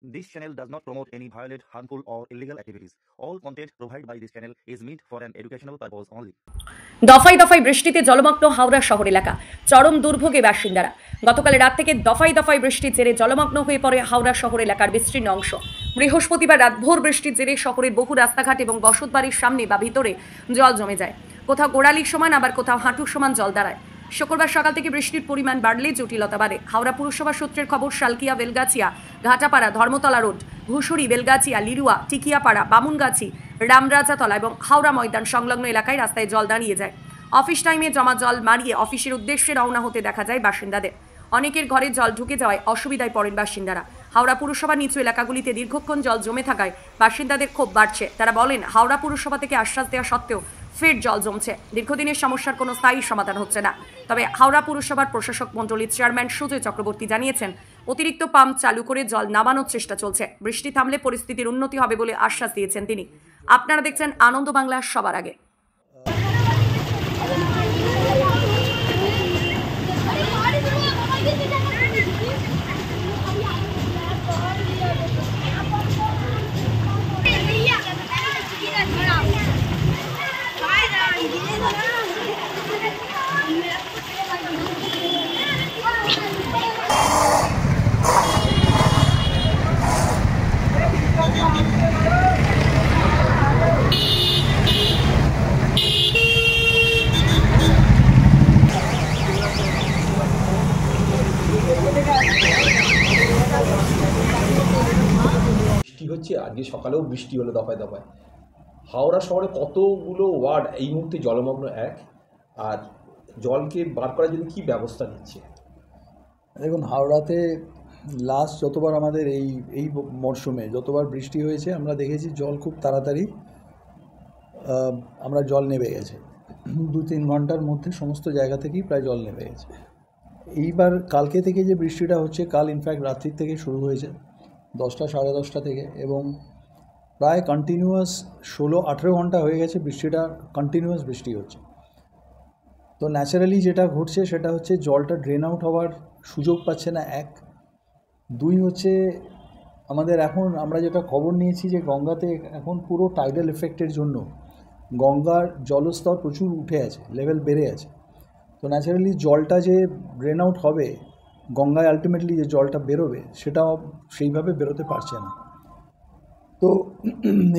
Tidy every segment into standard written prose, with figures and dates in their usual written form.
This channel does not promote any violent, harmful, or illegal activities. All content provided by this channel is meant for an educational purpose only. দফায় দফায় বৃষ্টিতে জলমগ্ন হাওড়া শহর এলাকা, চরম দুর্ভোগে বাসিন্দারা। গতকাল রাত থেকে দফায় দফায় বৃষ্টির জেরে জলমগ্ন হয়ে পড়ে হাওড়া শহর এলাকার বিস্তীর্ণ অংশ। বৃহস্পতিবার রাতভর বৃষ্টির জেরে শহরের বহু রাস্তাঘাট এবং বসতবাড়ির সামনে বা ভিতরে জল জমে যায়। কোথাও গোড়ালির সমান, আবার কোথাও হাঁটুর সমান জল দাঁড়ায়। শুক্রবার সকাল থেকে বৃষ্টির পরিমাণ বাড়লে জটিলতা বাড়ে। হাওড়া পুরসভা সূত্রের খবর, শালকিয়া, বেলগাছিয়া, ঘাটাপাড়া, ধর্মতলা রোড, ঘুষুরি, বেলগাছিয়া, লিরুয়া, টিকিয়াপাড়া, বামুনগাছি, রামরাজাতলা এবং হাওড়া ময়দান সংলগ্ন এলাকায় রাস্তায় জল দাঁড়িয়ে যায়। অফিস টাইমে জমা জল মারিয়ে অফিসের উদ্দেশ্যে রওনা হতে দেখা যায় বাসিন্দাদের। অনেকের ঘরে জল ঢুকে যাওয়ায় অসুবিধায় পড়েন বাসিন্দারা। হাওড়া পুরসভা নিচু এলাকাগুলিতে দীর্ঘক্ষণ জল জমে থাকায় বাসিন্দাদের ক্ষোভ বাড়ছে। তারা বলেন, হাওড়া পুরসভা থেকে আশ্বাস দেওয়া সত্ত্বেও ফের জল জমছে। দীর্ঘদিনের সমস্যার কোনো স্থায়ী সমাধান হচ্ছে না। তবে হাওড়া পুরসভার প্রশাসক মণ্ডলীর চেয়ারম্যান সুজয় চক্রবর্তী জানিয়েছেন, অতিরিক্ত পাম্প চালু করে জল নামানোর চেষ্টা চলছে। বৃষ্টি থামলে পরিস্থিতির উন্নতি হবে বলে আশ্বাস দিয়েছেন তিনি। আপনারা দেখছেন আনন্দ বাংলা সবার আগে। বৃষ্টি হচ্ছে, আজকে সকালেও বৃষ্টি হলো দফায় দফায়। হাওড়া শহরে কতগুলো ওয়ার্ড এই মুহূর্তে জলমগ্ন আর জলকে বার করার জন্য কী ব্যবস্থা নিচ্ছে? দেখুন, হাওড়াতে লাস্ট যতবার আমাদের এই মরশুমে যতবার বৃষ্টি হয়েছে আমরা দেখেছি জল খুব তাড়াতাড়ি আমরা জল নেমে গেছে। 2-3 ঘন্টার মধ্যে সমস্ত জায়গা থেকেই প্রায় জল নেমে গেছে। এইবার কালকে থেকে যে বৃষ্টিটা হচ্ছে, কাল ইনফ্যাক্ট রাত্রির থেকে শুরু হয়েছে 10টা সাড়ে 10টা থেকে, এবং প্রায় কন্টিনিউয়াস 16-18 ঘন্টা হয়ে গেছে বৃষ্টিটা, কন্টিনিউয়াস বৃষ্টি হচ্ছে। তো ন্যাচারালি যেটা ঘটছে সেটা হচ্ছে জলটা ড্রেন আউট হওয়ার সুযোগ পাচ্ছে না, 1। 2 হচ্ছে আমাদের এখন আমরা যেটা খবর নিয়েছি যে গঙ্গাতে এখন পুরো টাইডাল এফেক্টের জন্য গঙ্গার জলস্তর প্রচুর উঠে আছে, লেভেল বেড়ে আছে। তো ন্যাচারালি জলটা যে ড্রেন আউট হবে গঙ্গায়, আলটিমেটলি যে জলটা বেরোবে সেটাও সেইভাবে বেরোতে পারছে না। তো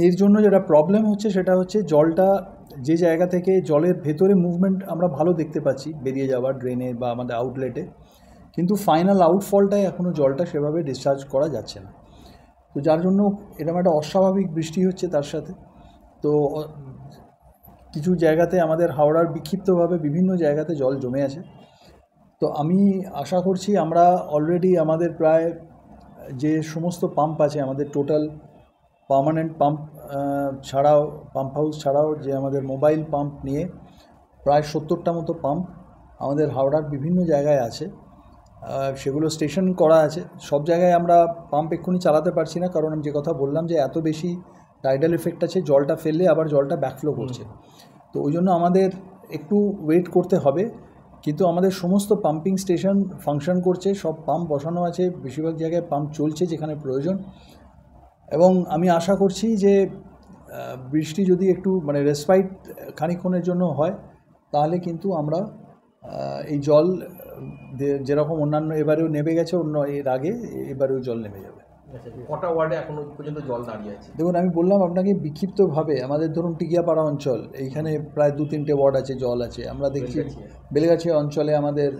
এর জন্য যেটা প্রবলেম হচ্ছে সেটা হচ্ছে জলটা যে জায়গা থেকে জলের ভেতরে মুভমেন্ট আমরা ভালো দেখতে পাচ্ছি বেরিয়ে যাওয়ার ড্রেনে বা আমাদের আউটলেটে, কিন্তু ফাইনাল আউটফলটায় এখনও জলটা সেভাবে ডিসচার্জ করা যাচ্ছে না। তো যার জন্য এরকম একটা অস্বাভাবিক বৃষ্টি হচ্ছে তার সাথে। তো কিছু জায়গাতে আমাদের হাওড়ার বিক্ষিপ্তভাবে বিভিন্ন জায়গাতে জল জমে আছে। তো আমি আশা করছি আমরা অলরেডি আমাদের প্রায় যে সমস্ত পাম্প আছে, আমাদের টোটাল পার্মানেন্ট পাম্প ছাড়াও, পাম্প হাউস ছাড়াও যে আমাদের মোবাইল পাম্প নিয়ে প্রায় 70টা মতো পাম্প আমাদের হাওড়ার বিভিন্ন জায়গায় আছে, সেগুলো স্টেশন করা আছে। সব জায়গায় আমরা পাম্প এক্ষুনি চালাতে পারছি না, কারণ আমি যে কথা বললাম যে এত বেশি টাইডাল এফেক্ট আছে, জলটা ফেললে আবার জলটা ব্যাকফ্লো করছে। তো ওই জন্য আমাদের একটু ওয়েট করতে হবে। কিন্তু আমাদের সমস্ত পাম্পিং স্টেশন ফাংশন করছে, সব পাম্প বসানো আছে, বেশিরভাগ জায়গায় পাম্প চলছে যেখানে প্রয়োজন। এবং আমি আশা করছি যে বৃষ্টি যদি একটু রেসপাইট খানিকক্ষণের জন্য হয়, তাহলে কিন্তু আমরা এই জল যেরকম অন্যান্য এবারেও নেমে গেছে, এর আগে এবারেও জল নেমে যাবে। কটা ওয়ার্ডে এখনো পর্যন্ত জল দাঁড়িয়ে আছে? দেখুন, আমি বললাম আপনাকে বিক্ষিপ্তভাবে আমাদের ধরুন টিকিয়াপাড়া অঞ্চল, এইখানে প্রায় 2-3টে ওয়ার্ড আছে, জল আছে। আমরা দেখছি বেলগাছিয়া অঞ্চলে আমাদের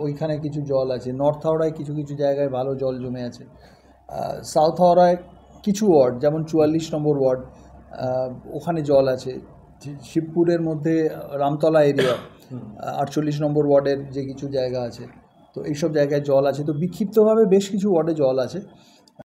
ওইখানে কিছু জল আছে। নর্থ হাওড়ায় কিছু কিছু জায়গায় ভালো জল জমে আছে। সাউথ হাওড়ায় কিছু ওয়ার্ড, যেমন 44 নম্বর ওয়ার্ড, ওখানে জল আছে। শিবপুরের মধ্যে রামতলা এরিয়া 48 নম্বর ওয়ার্ডের যে কিছু জায়গা আছে, তো এইসব জায়গায় জল আছে। তো বিক্ষিপ্তভাবে বেশ কিছু ওয়ার্ডে জল আছে।